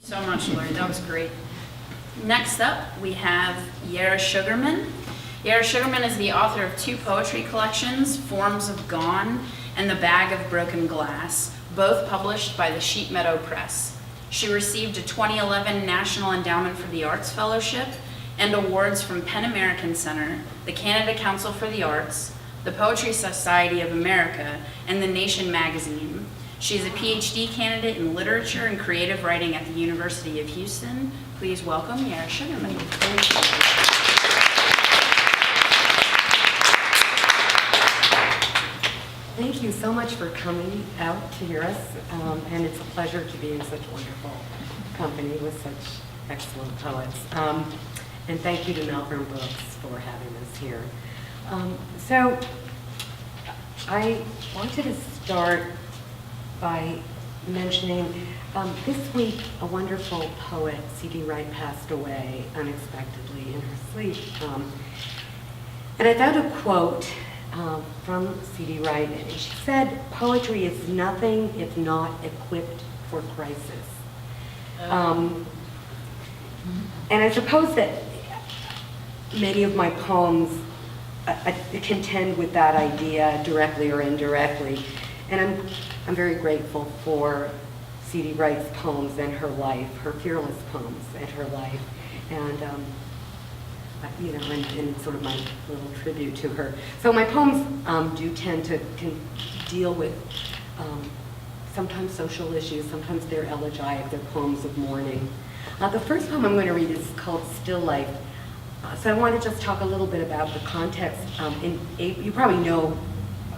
So much, Laurie. That was great. Next up, we have Yerra Sugarman. Yerra Sugarman is the author of 2 poetry collections, Forms of Gone and The Bag of Broken Glass, both published by the Sheep Meadow Press. She received a 2011 National Endowment for the Arts Fellowship and awards from PEN American Center, the Canada Council for the Arts, the Poetry Society of America, and The Nation magazine. She is a PhD candidate in literature and creative writing at the University of Houston. Please welcome Yerra Sugarman. Thank you so much for coming out to hear us, and it's a pleasure to be in such wonderful company with such excellent poets. And thank you to Malvern Books for having us here. So I wanted to start by mentioning this week a wonderful poet, C.D. Wright, passed away unexpectedly in her sleep. And I found a quote from C.D. Wright, and she said, "Poetry is nothing if not equipped for crisis." And I suppose that many of my poems contend with that idea directly or indirectly. And I'm very grateful for C.D. Wright's poems and her life, her fearless poems and her life. And and sort of my little tribute to her. So my poems do tend to deal with sometimes social issues, sometimes they're elegiac, they're poems of mourning. The first poem I'm going to read is called Still Life. So I want to just talk a little bit about the context. You probably know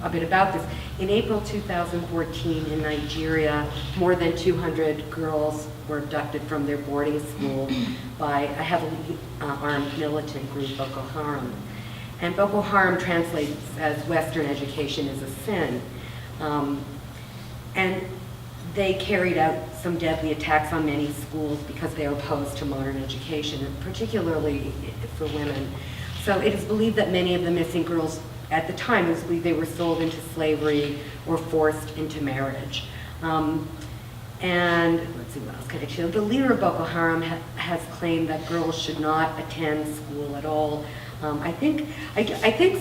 a bit about this. In April 2014 in Nigeria, more than 200 girls were abducted from their boarding school by a heavily armed militant group, Boko Haram. And Boko Haram translates as Western education is a sin. And they carried out some deadly attacks on many schools because they are opposed to modern education, and particularly for women. So it is believed that many of the missing girls at the time, it was believed they were sold into slavery or forced into marriage. And let's see what else can I share. The leader of Boko Haram has claimed that girls should not attend school at all. I think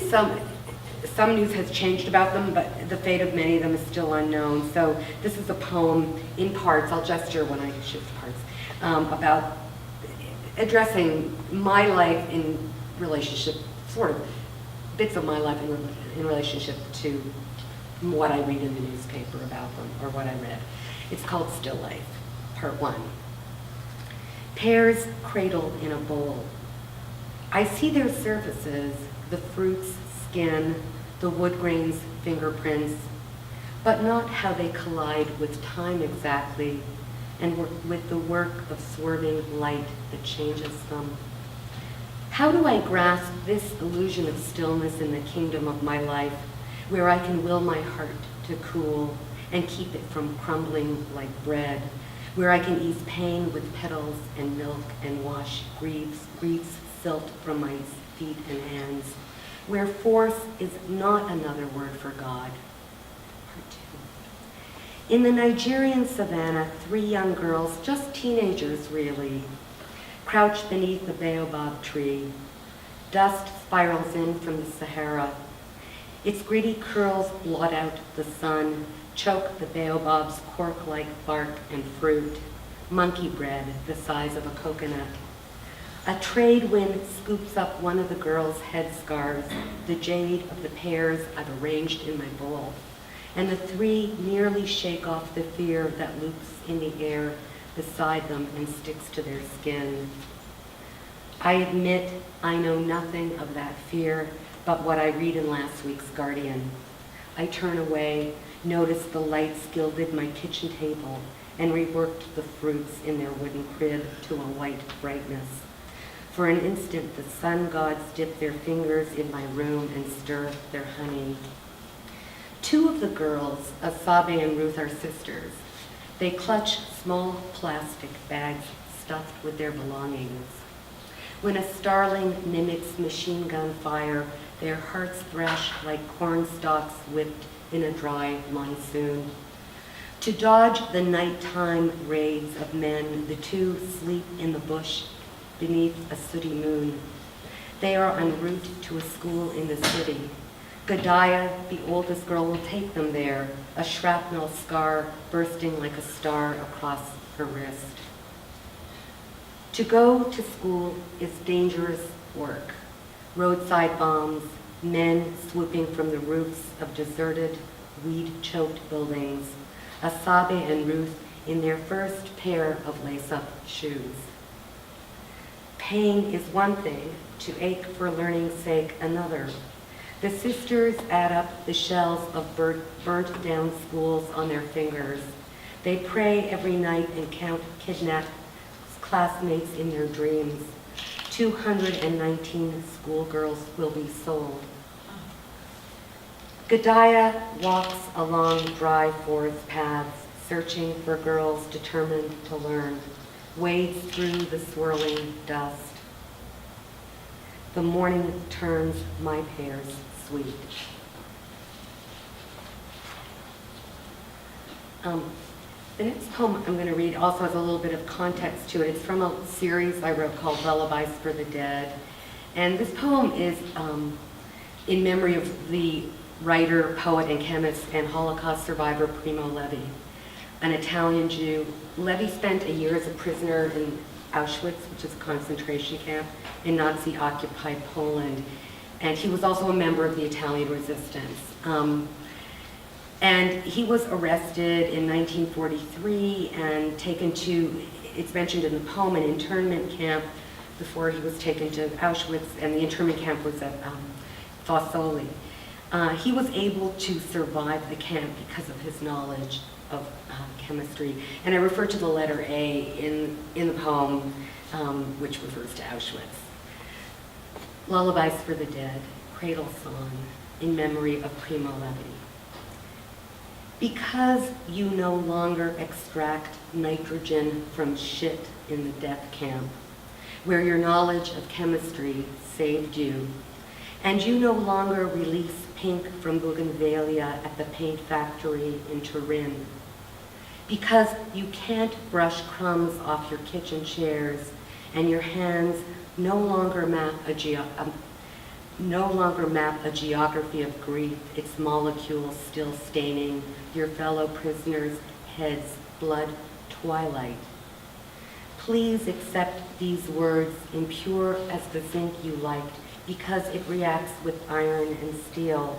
some news has changed about them, but the fate of many of them is still unknown. So this is a poem in parts, I'll gesture when I shift parts, about addressing my life in relationship, sort of bits of my life in relationship to what I read in the newspaper about them, or what I read. It's called Still Life, Part 1. Pears cradled in a bowl. I see their surfaces, the fruit's skin, the wood grain's fingerprints, but not how they collide with time exactly, and with the work of swerving light that changes them. How do I grasp this illusion of stillness in the kingdom of my life, where I can will my heart to cool and keep it from crumbling like bread, where I can ease pain with petals and milk and wash grief's silt from my feet and hands, where force is not another word for God. Part 2. In the Nigerian savannah, 3 young girls, just teenagers really, crouch beneath the baobab tree. Dust spirals in from the Sahara. Its gritty curls blot out the sun, choke the baobab's cork-like bark and fruit, monkey bread the size of a coconut. A trade wind scoops up one of the girls' headscarves, the jade of the pears I've arranged in my bowl, and the 3 nearly shake off the fear that loops in the air beside them and sticks to their skin. I admit I know nothing of that fear but what I read in last week's Guardian. I turn away, notice the lights gilded my kitchen table, and reworked the fruits in their wooden crib to a white brightness. For an instant, the sun gods dip their fingers in my room and stir their honey. 2 of the girls, Asabe and Ruth, are sisters. They clutch small plastic bags stuffed with their belongings. When a starling mimics machine gun fire, their hearts thresh like corn stalks whipped in a dry monsoon. To dodge the nighttime raids of men, the two sleep in the bush beneath a sooty moon. They are en route to a school in the city. Godiah, the oldest girl, will take them there, a shrapnel scar bursting like a star across her wrist. To go to school is dangerous work. Roadside bombs, men swooping from the roofs of deserted, weed-choked buildings, Asabe and Ruth in their first pair of lace-up shoes. Pain is one thing, to ache for learning's sake another. The sisters add up the shells of burnt down schools on their fingers. They pray every night and count kidnapped classmates in their dreams. 219 schoolgirls will be sold. Godiah walks along dry forest paths, searching for girls determined to learn, wades through the swirling dust. The morning turns my pears sweet. The next poem I'm going to read also has a little bit of context to it. It's from a series I wrote called Lullabies for the Dead. And this poem is in memory of the writer, poet, and chemist and Holocaust survivor Primo Levi, an Italian Jew. Levi spent a year as a prisoner in Auschwitz, which is a concentration camp in Nazi-occupied Poland. And he was also a member of the Italian resistance. And he was arrested in 1943 and taken to, it's mentioned in the poem, an internment camp before he was taken to Auschwitz, and the internment camp was at Fossoli. He was able to survive the camp because of his knowledge of chemistry. And I refer to the letter A in the poem, which refers to Auschwitz. Lullabies for the Dead, Cradle Song, in memory of Primo Levi. Because you no longer extract nitrogen from shit in the death camp, where your knowledge of chemistry saved you, and you no longer release pink from bougainvillea at the paint factory in Turin, because you can't brush crumbs off your kitchen chairs, and your hands no longer map a geography of grief, its molecules still staining your fellow prisoners' heads' blood twilight. Please accept these words, impure as the zinc you liked, because it reacts with iron and steel.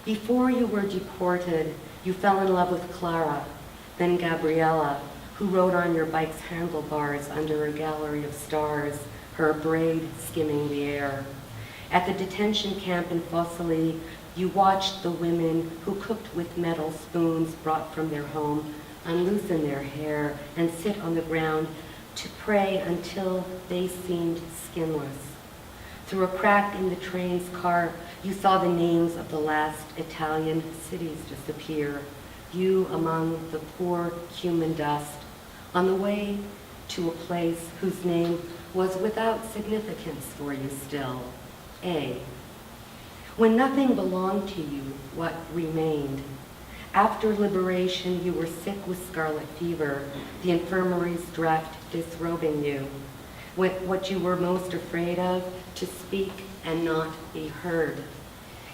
Before you were deported, you fell in love with Clara, then Gabriella, who rode on your bike's handlebars under a gallery of stars, her braid skimming the air. At the detention camp in Fossoli, you watched the women who cooked with metal spoons brought from their home unloosen their hair and sit on the ground to pray until they seemed skinless. Through a crack in the train's car, you saw the names of the last Italian cities disappear, you among the poor human dust, on the way to a place whose name was without significance for you still. A. When nothing belonged to you, what remained? After liberation, you were sick with scarlet fever, the infirmaries draft disrobing you. What you were most afraid of, to speak and not be heard.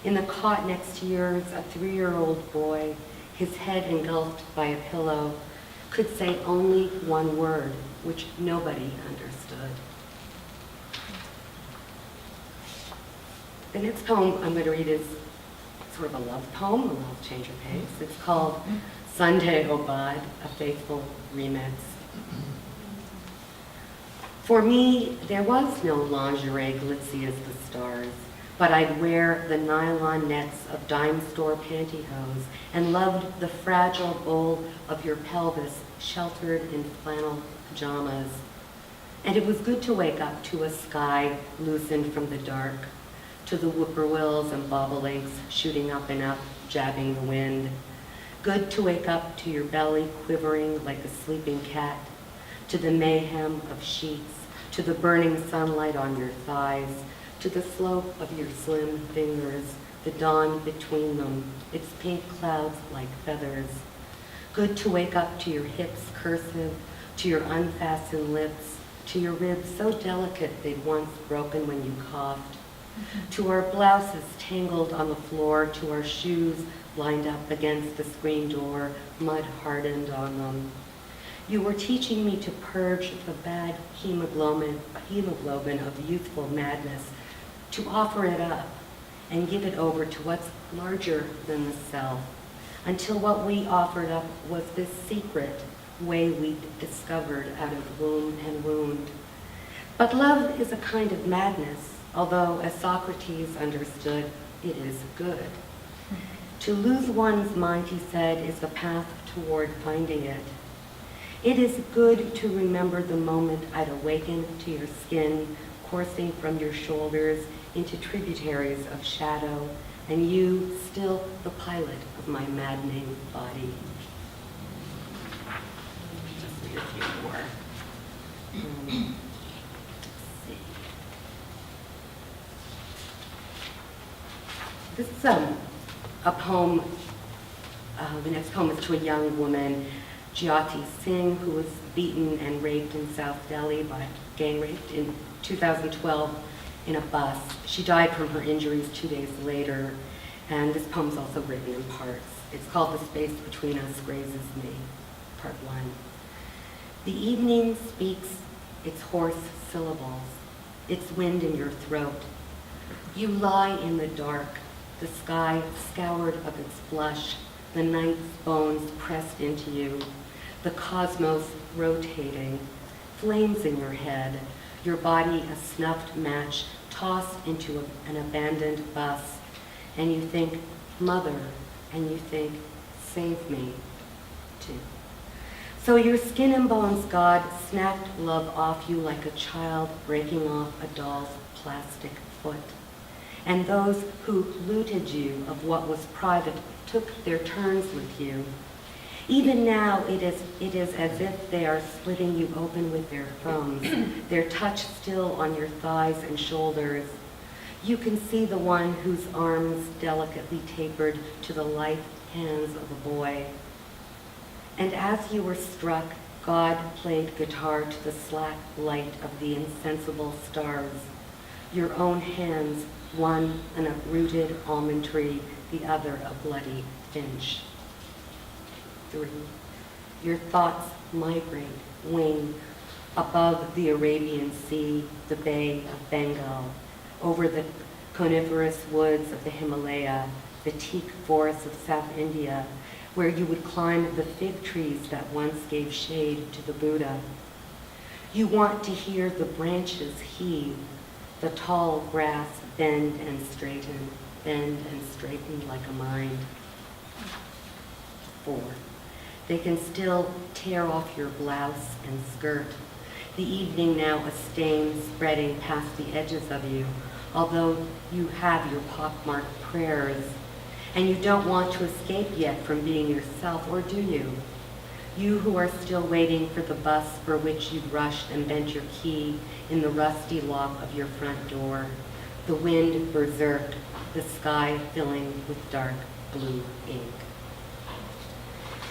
In the cot next to yours, a 3-year-old boy, his head engulfed by a pillow, could say only one word, which nobody understood. The next poem I'm going to read is sort of a love poem, a love change of pace. It's called Sunday Obad, a faithful remix. For me, there was no lingerie glitzy as the stars, but I'd wear the nylon nets of dime store pantyhose and loved the fragile bowl of your pelvis sheltered in flannel pajamas. And it was good to wake up to a sky loosened from the dark, to the whippoorwills and bobolinks shooting up and up, jabbing the wind. Good to wake up to your belly quivering like a sleeping cat, to the mayhem of sheets, to the burning sunlight on your thighs, to the slope of your slim fingers, the dawn between them, its pink clouds like feathers. Good to wake up to your hips cursive, to your unfastened lips, to your ribs so delicate they'd once broken when you coughed, to our blouses tangled on the floor, to our shoes lined up against the screen door, mud hardened on them. You were teaching me to purge the bad hemoglobin of youthful madness, to offer it up and give it over to what's larger than the self, until what we offered up was this secret way we discovered out of womb and wound. But love is a kind of madness, although, as Socrates understood, it is good. To lose one's mind, he said, is the path toward finding it. It is good to remember the moment I'd awaken to your skin, coursing from your shoulders into tributaries of shadow, and you still the pilot of my maddening body. Just read a few more. Let's see. This is a poem. The next poem is to a young woman, Jyoti Singh, who was beaten and raped in South Delhi gang raped in 2012 in a bus. She died from her injuries 2 days later, and this poem's also written in parts. It's called The Space Between Us Grazes Me, Part 1. The evening speaks its hoarse syllables, its wind in your throat. You lie in the dark, the sky scoured of its blush, the night's bones pressed into you, the cosmos rotating, flames in your head, your body a snuffed match tossed into an abandoned bus, and you think, mother, and you think, save me, too. So your skin and bones God snapped love off you like a child breaking off a doll's plastic foot. And those who looted you of what was private took their turns with you. Even now, it is as if they are splitting you open with their thumbs, their touch still on your thighs and shoulders. You can see the one whose arms delicately tapered to the lithe hands of a boy. And as you were struck, God played guitar to the slack light of the insensible stars. Your own hands, one an uprooted almond tree, the other a bloody finch. 3. Your thoughts migrate, wing, above the Arabian Sea, the Bay of Bengal, over the coniferous woods of the Himalaya, the teak forests of South India, where you would climb the fig trees that once gave shade to the Buddha. You want to hear the branches heave, the tall grass bend and straighten like a mind. 4. They can still tear off your blouse and skirt, the evening now a stain spreading past the edges of you, although you have your pockmarked prayers, and you don't want to escape yet from being yourself, or do you? You who are still waiting for the bus for which you'd rushed and bent your key in the rusty lock of your front door, the wind berserk, the sky filling with dark blue ink.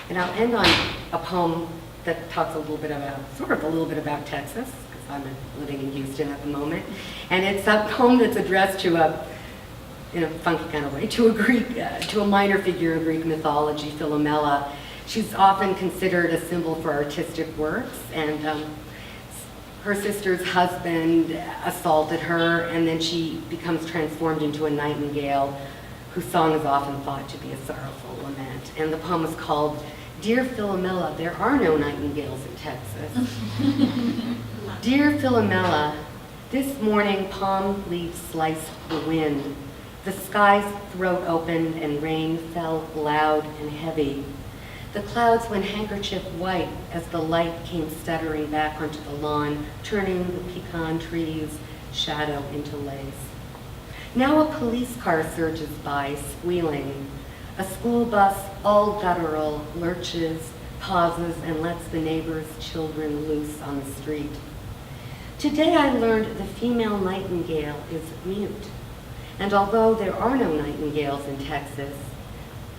And I'll end on a poem that talks a little bit about Texas, because I'm living in Houston at the moment. And it's a poem that's addressed to in a funky kind of way, to a minor figure in Greek mythology, Philomela. She's often considered a symbol for artistic works, and her sister's husband assaulted her, and then she becomes transformed into a nightingale whose song is often thought to be a sorrowful lament. And the poem is called Dear Philomela, There Are No Nightingales in Texas. Dear Philomela, this morning palm leaves sliced the wind. The sky's throat opened and rain fell loud and heavy. The clouds went handkerchief white as the light came stuttering back onto the lawn, turning the pecan trees' shadow into lace. Now a police car surges by, squealing. A school bus, all guttural, lurches, pauses, and lets the neighbors' children loose on the street. Today I learned the female nightingale is mute. And although there are no nightingales in Texas,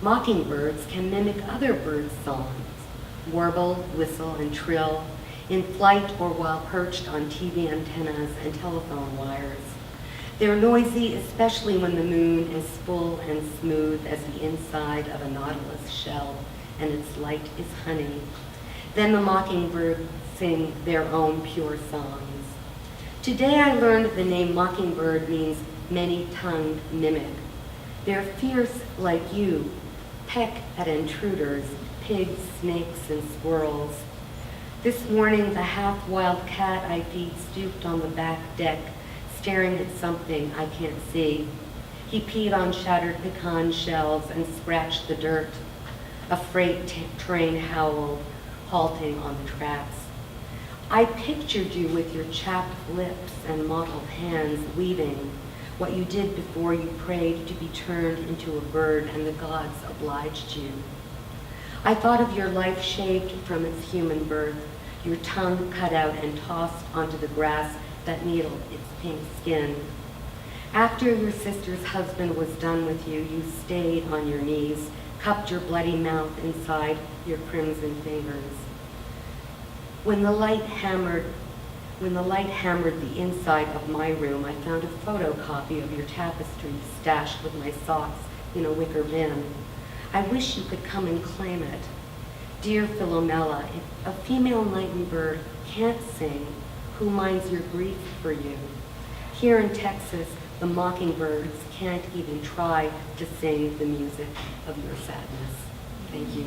mockingbirds can mimic other birds' songs. warble, whistle, and trill, in flight or while perched on TV antennas and telephone wires. They're noisy, especially when the moon is full and smooth as the inside of a nautilus shell, and its light is honey. Then the mockingbirds sing their own pure songs. Today I learned the name mockingbird means many-tongued mimic. They're fierce like you, peck at intruders, pigs, snakes, and squirrels. This morning, the half-wild cat I feed stooped on the back deck, staring at something I can't see. He peed on shattered pecan shells and scratched the dirt. A freight train howled, halting on the tracks. I pictured you with your chapped lips and mottled hands weaving what you did before you prayed to be turned into a bird and the gods obliged you. I thought of your life shaved from its human birth, your tongue cut out and tossed onto the grass that needled its pink skin. After your sister's husband was done with you, you stayed on your knees, cupped your bloody mouth inside your crimson fingers. When the light hammered the inside of my room, I found a photocopy of your tapestry stashed with my socks in a wicker bin. I wish you could come and claim it. Dear Philomela, if a female nightingale can't sing, who minds your grief for you? Here in Texas, the mockingbirds can't even try to sing the music of your sadness. Thank you.